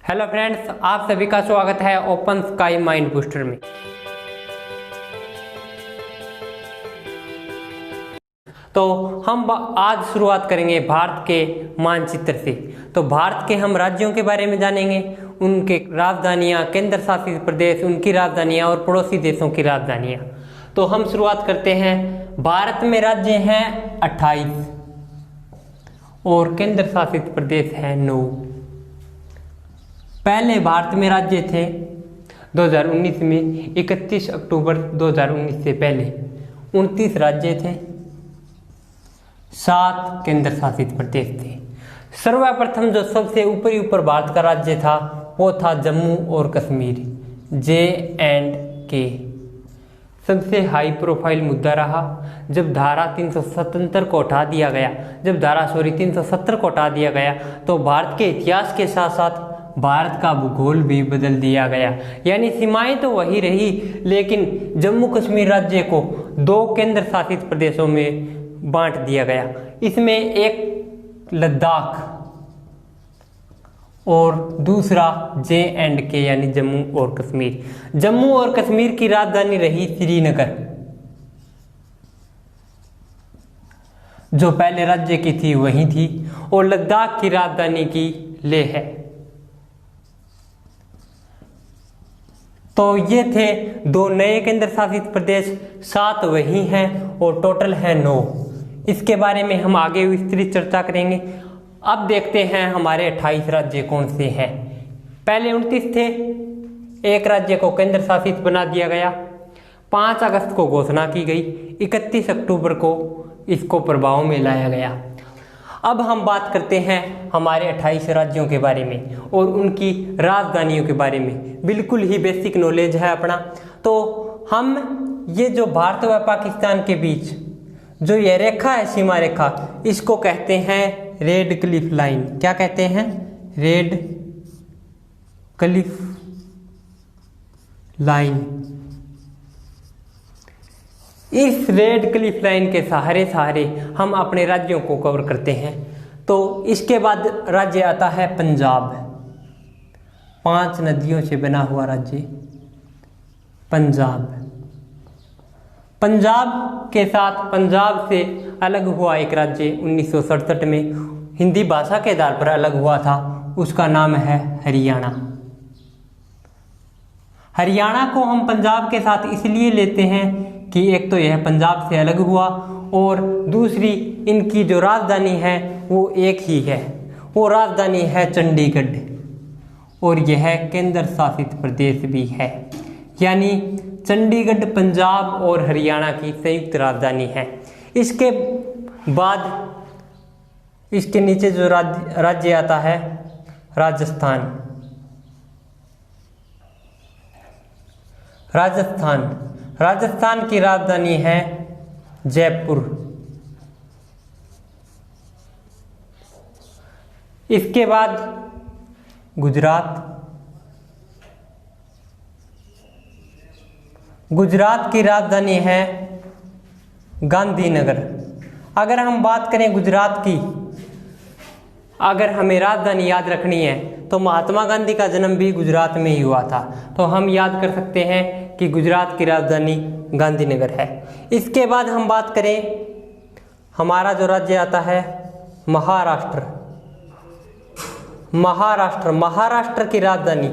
Hello friends, आप सभी का स्वागत है ओपन स्काई माइंड बूस्टर में। तो हम आज शुरुआत करेंगे भारत के मानचित्र से। तो भारत के हम राज्यों के बारे में जानेंगे, उनके राजधानियाँ, केंद्र शासित प्रदेश, उनकी राजधानियाँ और पड़ोसी देशों की राजधानियाँ। तो हम शुरुआत करते हैं। भारत में राज्य हैं 28 और केंद्र शासित प्रदेश हैं 9। पहले भारत में राज्य थे 2019 में, 31 अक्टूबर 2019 से पहले 29 राज्य थे, 7 केंद्र शासित प्रदेश थे। सर्वप्रथम जो सबसे ऊपर भारत का राज्य था वो था जम्मू और कश्मीर, J&K। सबसे हाई प्रोफाइल मुद्दा रहा जब धारा 377 को हटा दिया गया, 370 को हटा दिया गया, तो भारत के इतिहास के साथ साथ भारत का भूगोल भी बदल दिया गया। यानी सीमाएं तो वही रही, लेकिन जम्मू कश्मीर राज्य को 2 केंद्र शासित प्रदेशों में बांट दिया गया। इसमें एक लद्दाख और दूसरा J&K यानी जम्मू और कश्मीर। जम्मू और कश्मीर की राजधानी रही श्रीनगर, जो पहले राज्य की थी वही थी, और लद्दाख की राजधानी की लेह है। तो ये थे 2 नए केंद्र शासित प्रदेश, 7 वही हैं और टोटल है 9। इसके बारे में हम आगे विस्तृत चर्चा करेंगे। अब देखते हैं हमारे 28 राज्य कौन से हैं। पहले 29 थे, एक राज्य को केंद्र शासित बना दिया गया, 5 अगस्त को घोषणा की गई, 31 अक्टूबर को इसको प्रभाव में लाया गया। अब हम बात करते हैं हमारे 28 राज्यों के बारे में और उनकी राजधानियों के बारे में। बिल्कुल ही बेसिक नॉलेज है अपना। तो हम ये जो भारत व पाकिस्तान के बीच जो ये रेखा है, सीमा रेखा, इसको कहते हैं रेड क्लिफ लाइन। क्या कहते हैं? Red Cliff line. इस रेड क्लिफ लाइन के सहारे हम अपने राज्यों को कवर करते हैं। तो इसके बाद राज्य आता है पंजाब, 5 नदियों से बना हुआ राज्य पंजाब। पंजाब के साथ पंजाब से अलग हुआ एक राज्य 1967 में हिंदी भाषा के आधार पर अलग हुआ था, उसका नाम है हरियाणा। हरियाणा को हम पंजाब के साथ इसलिए लेते हैं कि एक तो यह पंजाब से अलग हुआ और दूसरी इनकी जो राजधानी है वो एक ही है, वो राजधानी है चंडीगढ़, और यह केंद्र शासित प्रदेश भी है। यानी चंडीगढ़ पंजाब और हरियाणा की संयुक्त राजधानी है। इसके बाद इसके नीचे जो राज्य आता है राजस्थान। राजस्थान की राजधानी है जयपुर। इसके बाद गुजरात की राजधानी है गांधीनगर। अगर हम बात करें गुजरात की, अगर हमें राजधानी याद रखनी है तो महात्मा गांधी का जन्म भी गुजरात में ही हुआ था, तो हम याद कर सकते हैं कि गुजरात की राजधानी गांधीनगर है। इसके बाद हम बात करें, हमारा जो राज्य आता है महाराष्ट्र की राजधानी,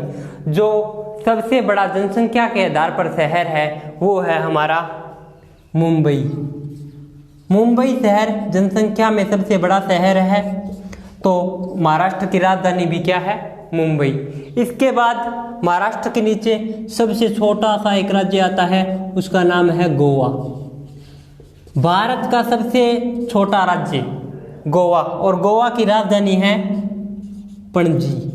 जो सबसे बड़ा जनसंख्या के आधार पर शहर है, वो है हमारा मुंबई शहर जनसंख्या में सबसे बड़ा शहर है। तो महाराष्ट्र की राजधानी भी क्या है? मुंबई। इसके बाद महाराष्ट्र के नीचे सबसे छोटा सा एक राज्य आता है, उसका नाम है गोवा। भारत का सबसे छोटा राज्य गोवा, और गोवा की राजधानी है पणजी।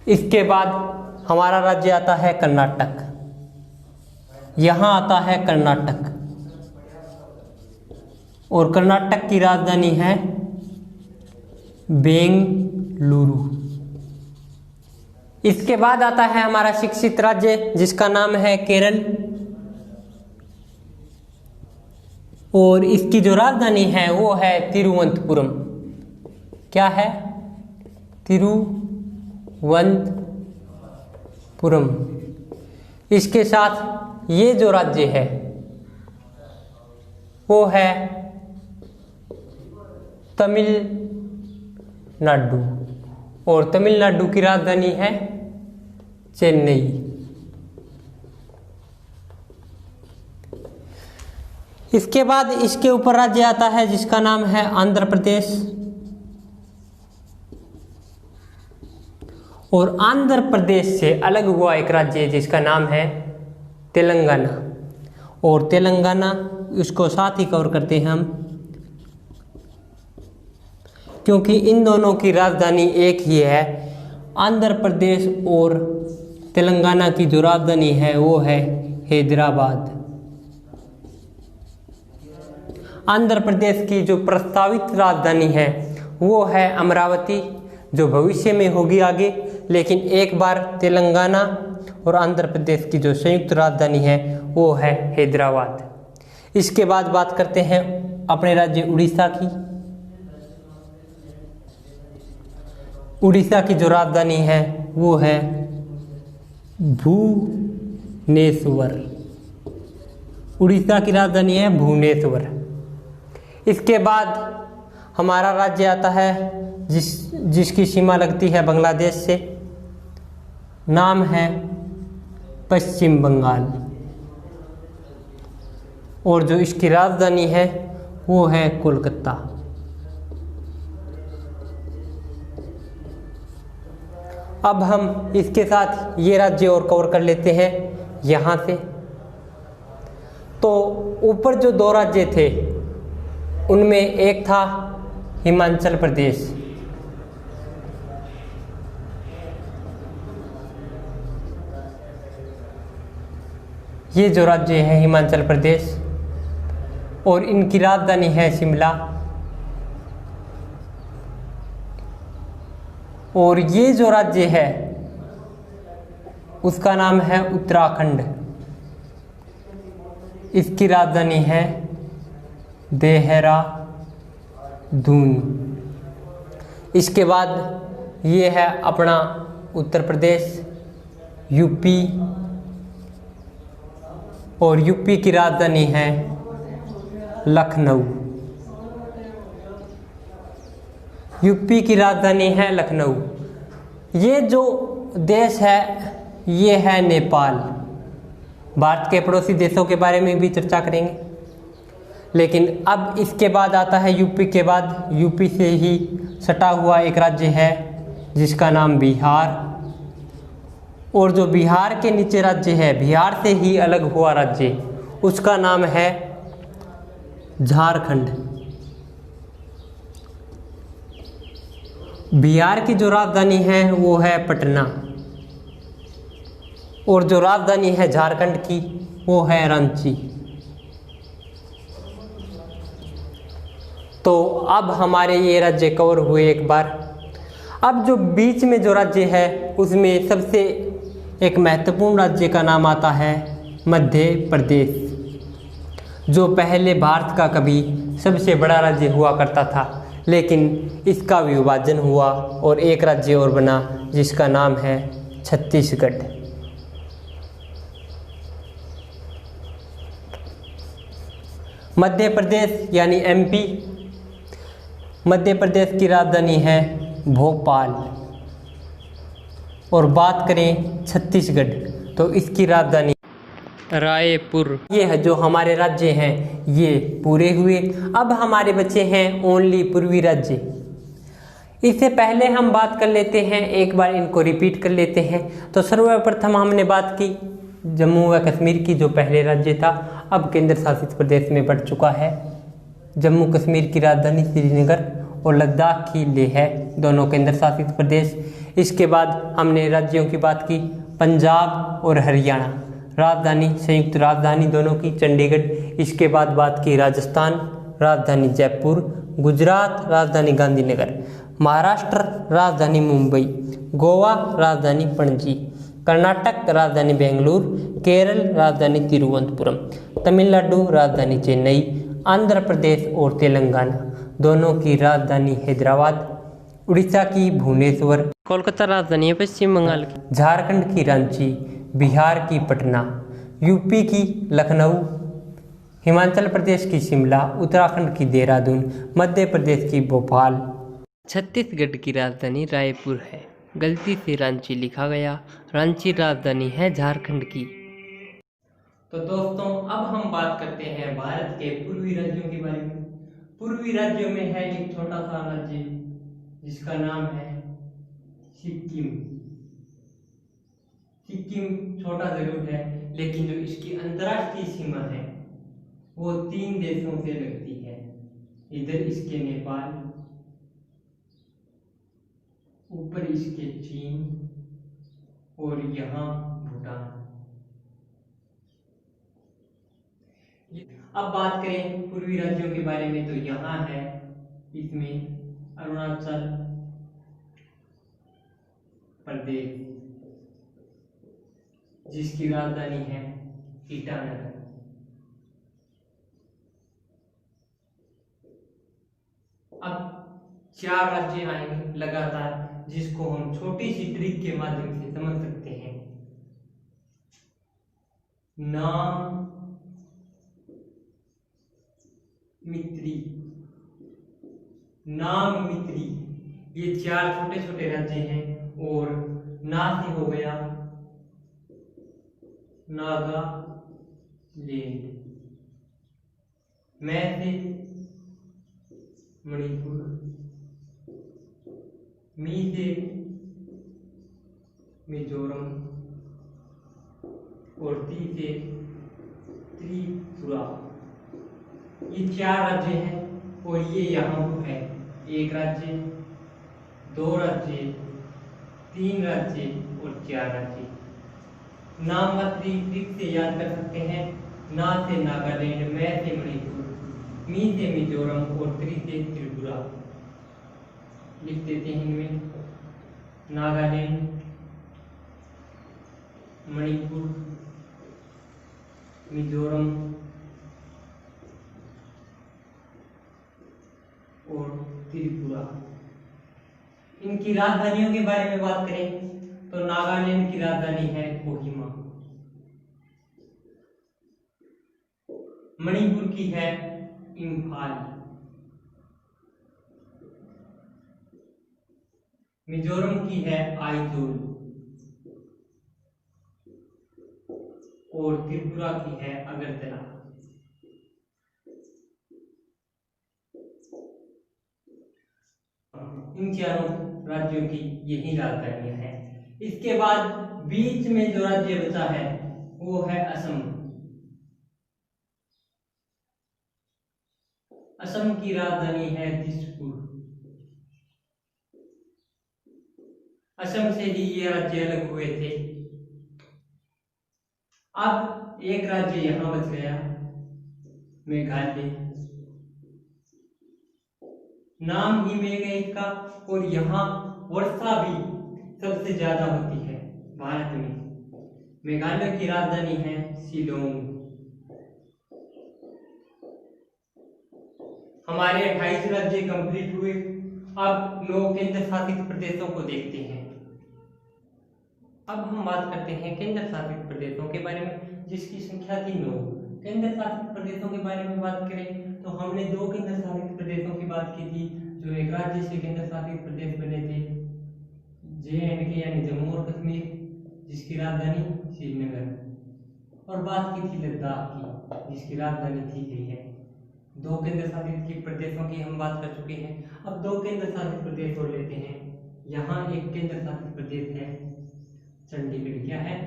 इसके बाद हमारा राज्य आता है कर्नाटक। यहाँ आता है कर्नाटक, और कर्नाटक की राजधानी है बेंगलुरु। इसके बाद आता है हमारा शिक्षित राज्य, जिसका नाम है केरल, और इसकी जो राजधानी है वो है तिरुवनंतपुरम। क्या है? तिरुवनंतपुरम। इसके साथ ये जो राज्य है वो है तमिलनाडु, और तमिलनाडु की राजधानी है चेन्नई। इसके बाद इसके ऊपर राज्य आता है जिसका नाम है आंध्र प्रदेश, और आंध्र प्रदेश से अलग हुआ एक राज्य है जिसका नाम है तेलंगाना, और तेलंगाना इसको साथ ही कवर करते हैं हम, क्योंकि इन दोनों की राजधानी एक ही है। आंध्र प्रदेश और तेलंगाना की जो राजधानी है वो है हैदराबाद। आंध्र प्रदेश की जो प्रस्तावित राजधानी है वो है अमरावती, जो भविष्य में होगी आगे, लेकिन एक बार तेलंगाना और आंध्र प्रदेश की जो संयुक्त राजधानी है वो है हैदराबाद। इसके बाद बात करते हैं अपने राज्य उड़ीसा की। उड़ीसा की जो राजधानी है वो है भुवनेश्वर। उड़ीसा की राजधानी है भुवनेश्वर। इसके बाद हमारा राज्य आता है जिसकी सीमा लगती है बांग्लादेश से, नाम है पश्चिम बंगाल, और जो इसकी राजधानी है वो है कोलकाता। अब हम इसके साथ ये राज्य और कवर कर लेते हैं यहाँ से। तो ऊपर जो दो राज्य थे उनमें एक था हिमाचल प्रदेश, ये जो राज्य है हिमाचल प्रदेश, और इनकी राजधानी है शिमला। और ये जो राज्य है उसका नाम है उत्तराखंड, इसकी राजधानी है देहरादून। इसके बाद ये है अपना उत्तर प्रदेश, यूपी, और यूपी की राजधानी है लखनऊ। यूपी की राजधानी है लखनऊ। ये जो देश है ये है नेपाल। भारत के पड़ोसी देशों के बारे में भी चर्चा करेंगे, लेकिन अब इसके बाद आता है यूपी के बाद, यूपी से ही सटा हुआ एक राज्य है जिसका नाम बिहार, और जो बिहार के नीचे राज्य है, बिहार से ही अलग हुआ राज्य, उसका नाम है झारखंड। बिहार की जो राजधानी है वो है पटना, और जो राजधानी है झारखंड की वो है रांची। तो अब हमारे ये राज्य कवर हुए एक बार। अब जो बीच में जो राज्य है उसमें सबसे एक महत्वपूर्ण राज्य का नाम आता है मध्य प्रदेश, जो पहले भारत का कभी सबसे बड़ा राज्य हुआ करता था, लेकिन इसका विभाजन हुआ और एक राज्य और बना जिसका नाम है छत्तीसगढ़। मध्य प्रदेश यानी एमपी, मध्य प्रदेश की राजधानी है भोपाल। और बात करें छत्तीसगढ़ तो इसकी राजधानी रायपुर। ये है जो हमारे राज्य हैं ये पूरे हुए। अब हमारे बचे हैं ओनली पूर्वी राज्य। इससे पहले हम बात कर लेते हैं, एक बार इनको रिपीट कर लेते हैं। तो सर्वप्रथम हमने बात की जम्मू व कश्मीर की, जो पहले राज्य था अब केंद्र शासित प्रदेश में बढ़ चुका है। जम्मू कश्मीर की राजधानी श्रीनगर और लद्दाख की लेह है, दोनों केंद्र शासित प्रदेश। इसके बाद हमने राज्यों की बात की, पंजाब और हरियाणा, राजधानी संयुक्त राजधानी दोनों की चंडीगढ़। इसके बाद बात की राजस्थान, राजधानी जयपुर, गुजरात राजधानी गांधीनगर, महाराष्ट्र राजधानी मुंबई, गोवा राजधानी पणजी, कर्नाटक राजधानी बेंगलुरु, केरल राजधानी तिरुवनंतपुरम, तमिलनाडु राजधानी चेन्नई, आंध्र प्रदेश और तेलंगाना दोनों की राजधानी हैदराबाद। उड़ीसा की भुवनेश्वर, कोलकाता राजधानी है पश्चिम बंगाल की, झारखंड की रांची, बिहार की पटना, यूपी की लखनऊ, हिमाचल प्रदेश की शिमला, उत्तराखंड की देहरादून, मध्य प्रदेश की भोपाल। छत्तीसगढ़ की राजधानी रायपुर है। गलती से रांची लिखा गया, रांची राजधानी है झारखंड की। तो दोस्तों अब हम बात करते हैं भारत के पूर्वी राज्यों के बारे में। पूर्वी राज्यों में है एक छोटा सा राज्य जिसका नाम है सिक्किम। सिक्किम छोटा जरूर है, लेकिन जो इसकी अंतर्राष्ट्रीय सीमा है वो 3 देशों से लगती है। इधर इसके नेपाल, ऊपर इसके चीन और यहाँ भूटान। अब बात करें पूर्वी राज्यों के बारे में तो यहाँ है इसमें अरुणाचल प्रदेश, जिसकी राजधानी है ईटानगर। अब 4 राज्य आएंगे लगातार, जिसको हम छोटी सी ट्रिक के माध्यम से समझ सकते हैं। नाम मित्री, नाम मित्री, ये 4 छोटे छोटे राज्य हैं। और ना से हो गया नागालैंड, मैं से मणिपुर, मी से मिजोरम और ती से त्रिपुरा। ये 4 राज्य हैं और ये यहाँ पर है 1 राज्य, 2 राज्य, 3 राज्य और 4 राज्य। नाम मात्री ट्रिक से याद कर सकते हैं। ना से नागालैंड, मैं से मणिपुर, मी से मिजोरम और त्रि से त्रिपुरा। लिख देते हैं इनमें नागालैंड, मणिपुर, मिजोरम और त्रिपुरा। इनकी राजधानियों के बारे में बात करें तो नागालैंड की राजधानी है कोहिमा, मणिपुर की है इम्फाल, मिजोरम की है आइजोल और त्रिपुरा की है अगरतला। इन चारों राज्यों की यही राजधानियां हैं। इसके बाद बीच में जो राज्य बचा है वो है असम। असम की राजधानी है दिसपुर। असम से ही ये राज्य अलग हुए थे। अब एक राज्य यहां बच गया, मेघालय। नाम ही में गए इसका, और यहाँ वर्षा भी सबसे ज्यादा होती है भारत में। मेघालय की राजधानी है शिलोंग। हमारे 28 राज्य कंप्लीट हुए। अब 9 केंद्र शासित प्रदेशों को देखते हैं। अब हम बात करते हैं केंद्र शासित प्रदेशों के बारे में, जिसकी संख्या थी 9। केंद्र शासित प्रदेशों के बारे में बात करें तो हमने 2 केंद्र शासित प्रदेशों की बात की थी जो एक राज्य से केंद्र शासित प्रदेश बने थे, JNK यानी जम्मू और कश्मीर, जिसकी राजधानी श्रीनगर, और बात की थी लद्दाख की, जिसकी राजधानी थी लेह। 2 केंद्र शासित प्रदेशों की हम बात कर चुके हैं। अब 2 केंद्र शासित प्रदेश और लेते हैं। यहाँ एक केंद्र शासित प्रदेश है चंडीगढ़, क्या है,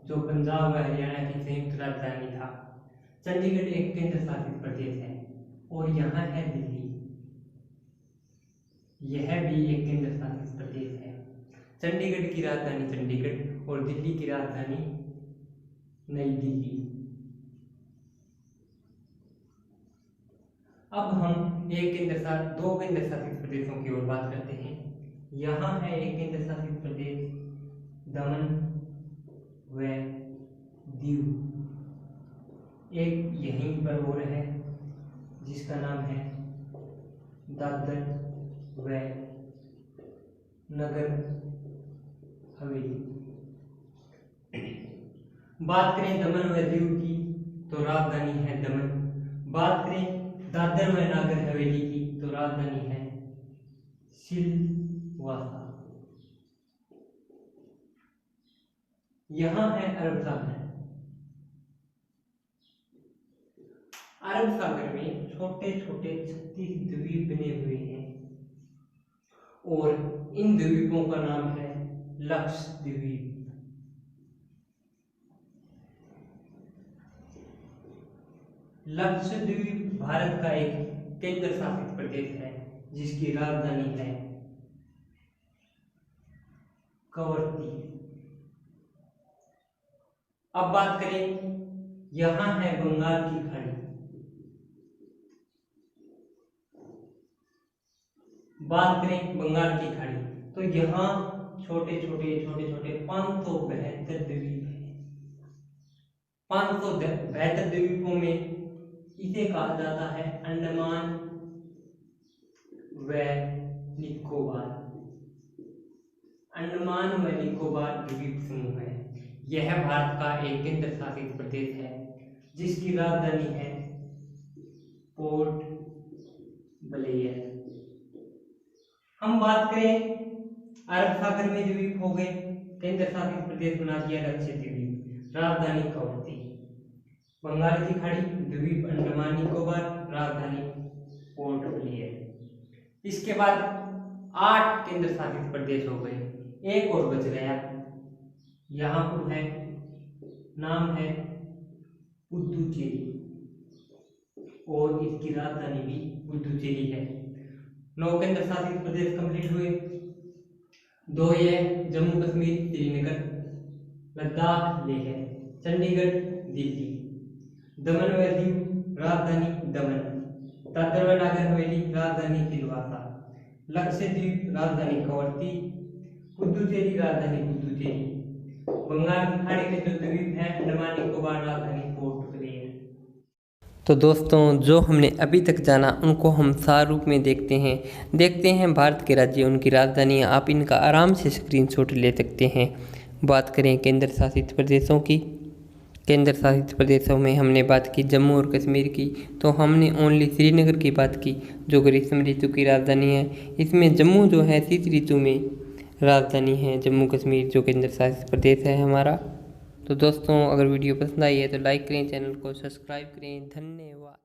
जो पंजाब व हरियाणा की संयुक्त राजधानी था। चंडीगढ़ एक केंद्र शासित प्रदेश है। और यहाँ है दिल्ली, यह भी एक केंद्र शासित प्रदेश है। चंडीगढ़ की राजधानी चंडीगढ़ और दिल्ली की राजधानी नई दिल्ली। अब हम 2 केंद्र शासित प्रदेशों की ओर बात करते हैं। यहाँ है एक केंद्र शासित प्रदेश दमन व दीव। एक यहीं पर और है जिसका नाम है दादर व नगर हवेली। बात करें दमन व दीव की तो राजधानी है दमन। बात करें दादर व नागर हवेली की तो राजधानी है सिलवासा। यहां है अरब सागर। अरब सागर में छोटे छोटे 36 द्वीप बने हुए हैं और इन द्वीपों का नाम है लक्षद्वीप। लक्षद्वीप भारत का एक केंद्र शासित प्रदेश है जिसकी राजधानी है कवरत्ती। अब बात करें, यहां है बंगाल की खाड़ी। बात करें बंगाल की खाड़ी तो यहाँ छोटे छोटे 572 द्वीप हैं। 572 द्वीपों में इसे कहा जाता है अंडमान व निकोबार। अंडमान व निकोबार द्वीप समूह है। यह भारत का एक केंद्र शासित प्रदेश है जिसकी राजधानी है पोर्ट ब्लेयर। हम बात करें अरब सागर में द्वीप हो गए, केंद्र शासित प्रदेश बना दिया लक्षद्वीप, राजधानी कवरत्ती। बंगाल की खाड़ी द्वीप अंडमान निकोबार, राजधानी पोर्ट ब्लेयर। इसके बाद 8 केंद्र शासित प्रदेश हो गए, एक और बच गया। यहाँ पर है, नाम है पुदुचेरी और इसकी राजधानी भी पुदुचेरी है। 9 केंद्र शासित प्रदेश कंप्लीट हुए। 2 ये जम्मू कश्मीर श्रीनगर, लद्दाख लेह, चंडीगढ़ दिल्ली, दमन व दीव राजधानी दमन, दादर व नागर हवेली राजधानी सिलवासा, लक्षद्वीप राजधानी कवरत्ती, पुदुचेरी राजधानी पुदुचेरी, बंगाल की खाड़ी में जो द्वीप है अंडमान निकोबार राजधानी पोर्ट ब्लेयर। तो दोस्तों, जो हमने अभी तक जाना उनको हम सार रूप में देखते हैं भारत के राज्य, उनकी राजधानी। आप इनका आराम से स्क्रीनशॉट ले सकते हैं। बात करें केंद्र शासित प्रदेशों की, केंद्र शासित प्रदेशों में हमने बात की जम्मू और कश्मीर की, तो हमने ओनली श्रीनगर की बात की जो ग्रीष्म ऋतु की राजधानी है। इसमें जम्मू जो है शीत ऋतु में राजधानी है जम्मू कश्मीर, जो केंद्र शासित प्रदेश है हमारा। तो दोस्तों, अगर वीडियो पसंद आई है तो लाइक करें, चैनल को सब्सक्राइब करें। धन्यवाद।